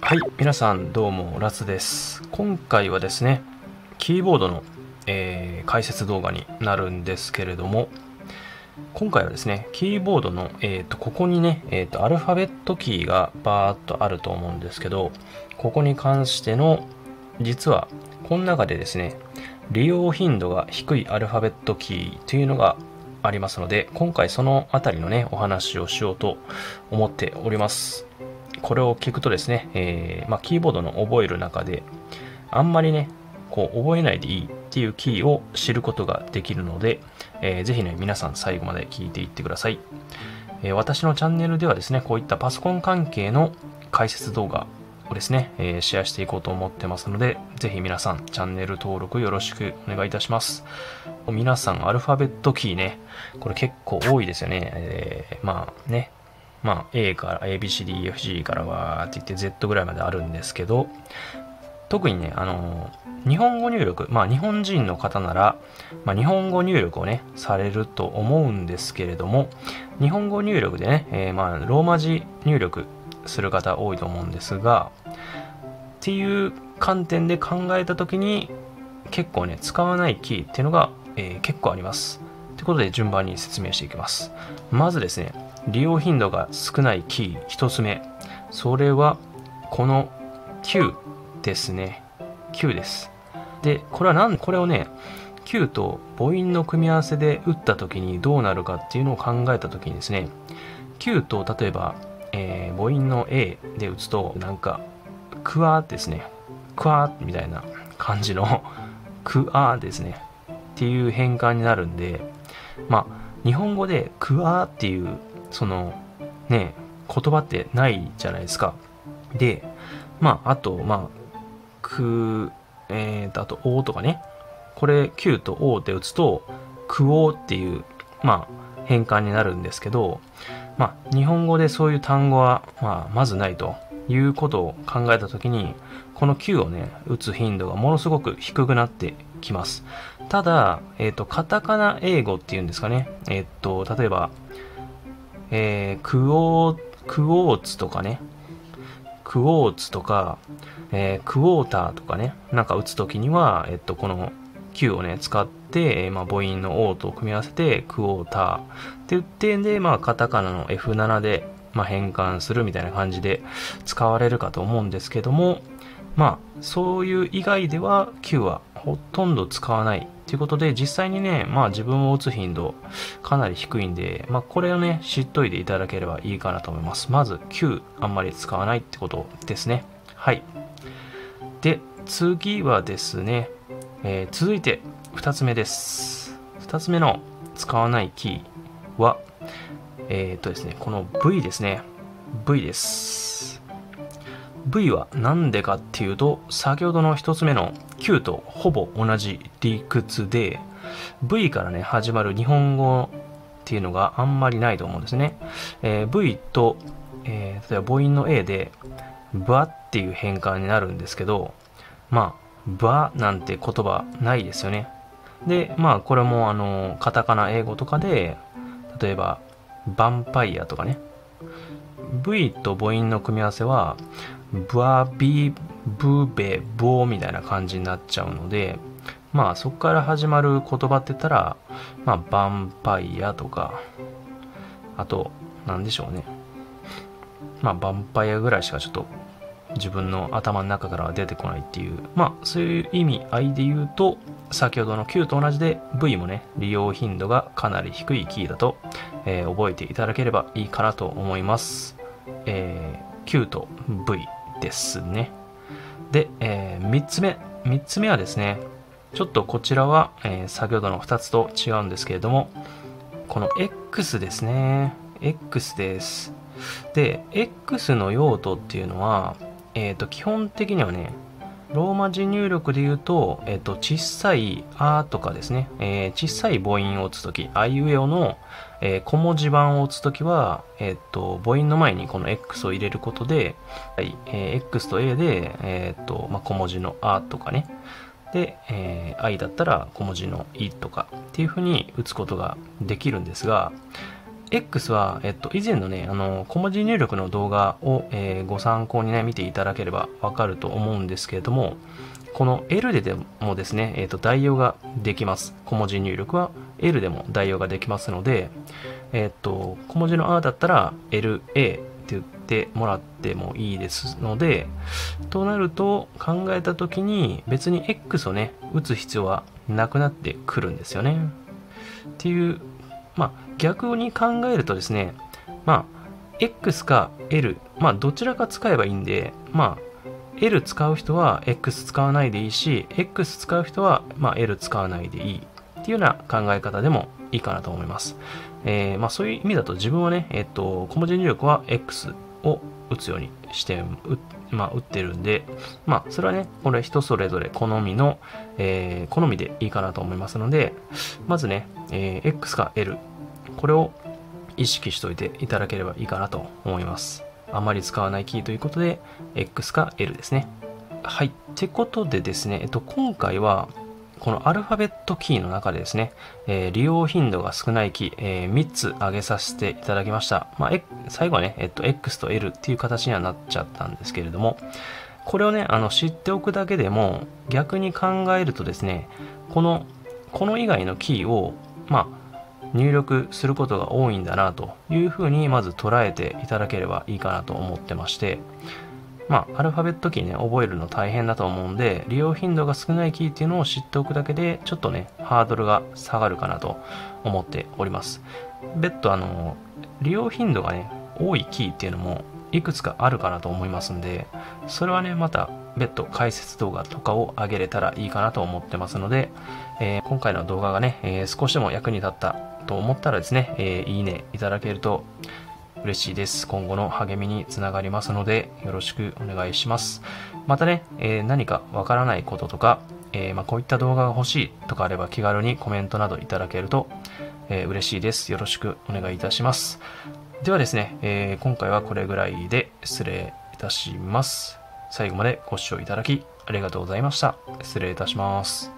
はい、皆さんどうもラツです。今回はですね、キーボードの、解説動画になるんですけれども、今回はですね、キーボードの、ここにね、アルファベットキーがバーっとあると思うんですけど、ここに関しての、実はこの中でですね、利用頻度が低いアルファベットキーというのがありますので、今回そのあたりのね、お話をしようと思っております。これを聞くとですね、キーボードの覚える中であんまりねこう覚えないでいいっていうキーを知ることができるので、ぜひね皆さん最後まで聞いていってください。私のチャンネルではですねこういったパソコン関係の解説動画をですね、シェアしていこうと思ってますので、ぜひ皆さんチャンネル登録よろしくお願いいたします。皆さんアルファベットキーね、これ結構多いですよね。A から ABCDEFG からわーって言って Z ぐらいまであるんですけど、特にね、日本語入力、日本人の方なら、日本語入力をね、されると思うんですけれども、日本語入力でね、ローマ字入力する方多いと思うんですが、っていう観点で考えたときに、結構ね、使わないキーっていうのが、結構あります。ということで順番に説明していきます。まずですね、利用頻度が少ないキー1つ目。それは、この Q ですね。Q です。で、これをね、Q と母音の組み合わせで打った時にどうなるかっていうのを考えた時にですね、Q と例えば、母音の A で打つと、なんか、クワーですね。クワーみたいな感じのクワーですね。っていう変換になるんで、日本語でクワーっていうそのね言葉ってないじゃないですか。で、あとあとおとかね、これ Q と O で打つとクオっていう変換になるんですけど、日本語でそういう単語はまずないということを考えたときに、この Q をね打つ頻度がものすごく低くなってきます。ただ、カタカナ英語っていうんですかね。例えば、クオーツとかね、クォーツとか、クォーターとかね、なんか打つときには、この Q をね、使って、母音の O と組み合わせて、クォーターって言って、で、カタカナの F7 で、変換するみたいな感じで使われるかと思うんですけども、そういう以外では Q はほとんど使わないということで、実際にね、自分を打つ頻度かなり低いんで、これをね、知っといていただければいいかなと思います。まず Q あんまり使わないってことですね。はい。で、次はですね、続いて2つ目です。2つ目の使わないキーは、ですね、この V ですね。V です。V は何でかっていうと、先ほどの1つ目の Q とほぼ同じ理屈で、V からね、始まる日本語っていうのがあんまりないと思うんですね。V と、例えば母音の A で、バっていう変換になるんですけど、バなんて言葉ないですよね。で、これもカタカナ英語とかで、例えば、ヴァンパイアとかね。V と母音の組み合わせは、ブアビブベボみたいな感じになっちゃうので、そこから始まる言葉って言ったら、ヴァンパイアとか、あと、なんでしょうね。ヴァンパイアぐらいしかちょっと自分の頭の中からは出てこないっていう、そういう意味合いで言うと、先ほどの Q と同じで V もね、利用頻度がかなり低いキーだと、覚えていただければいいかなと思います。Q と V ですね。で、3つ目はですね、ちょっとこちらは、先ほどの2つと違うんですけれども、この X ですね。X です。で、X の用途っていうのは、基本的にはね、ローマ字入力で言うと、小さいあとかですね、小さい母音を打つとき、あいうえおの、小文字版を打つときは、母音の前にこの X を入れることで、X と A で、小文字のあとかね、で、I だったら小文字のいとかっていう風に打つことができるんですが、X は、以前のね、小文字入力の動画を、ご参考にね、見ていただければわかると思うんですけれども、この L でもですね、代用ができます。小文字入力は L でも代用ができますので、小文字の R だったら LA って言ってもらってもいいですので、となると考えた時に別に X をね、打つ必要はなくなってくるんですよね。っていう、逆に考えるとですね、X か L、どちらか使えばいいんで、L 使う人は X 使わないでいいし、X 使う人はL 使わないでいいっていうような考え方でもいいかなと思います。そういう意味だと自分はね、小文字入力は X を打つようにして打ってるんで、それはね、これ人それぞれ好みの、好みでいいかなと思いますので、まずね、X か L、これを意識しておいていただければいいかなと思います。あまり使わないキーということで、X か L ですね。はい。ってことでですね、今回は、このアルファベットキーの中でですね、利用頻度が少ないキー、3つ挙げさせていただきました。最後はね、X と L っていう形にはなっちゃったんですけれども、これをね、知っておくだけでも、逆に考えるとですね、この以外のキーを、入力することが多いんだなというふうにまず捉えていただければいいかなと思ってまして、アルファベットキーね、覚えるの大変だと思うんで、利用頻度が少ないキーっていうのを知っておくだけで、ちょっとね、ハードルが下がるかなと思っております。別途、利用頻度がね、多いキーっていうのもいくつかあるかなと思いますんで、それはね、また別途解説動画とかを上げれたらいいかなと思ってますので、今回の動画がね、少しでも役に立ったと思ったらですね、いいねいただけると嬉しいです。今後の励みにつながりますので、よろしくお願いします。またね、何かわからないこととか、こういった動画が欲しいとかあれば気軽にコメントなどいただけると、嬉しいです。よろしくお願いいたします。ではですね、今回はこれぐらいで失礼いたします。最後までご視聴いただきありがとうございました。失礼いたします。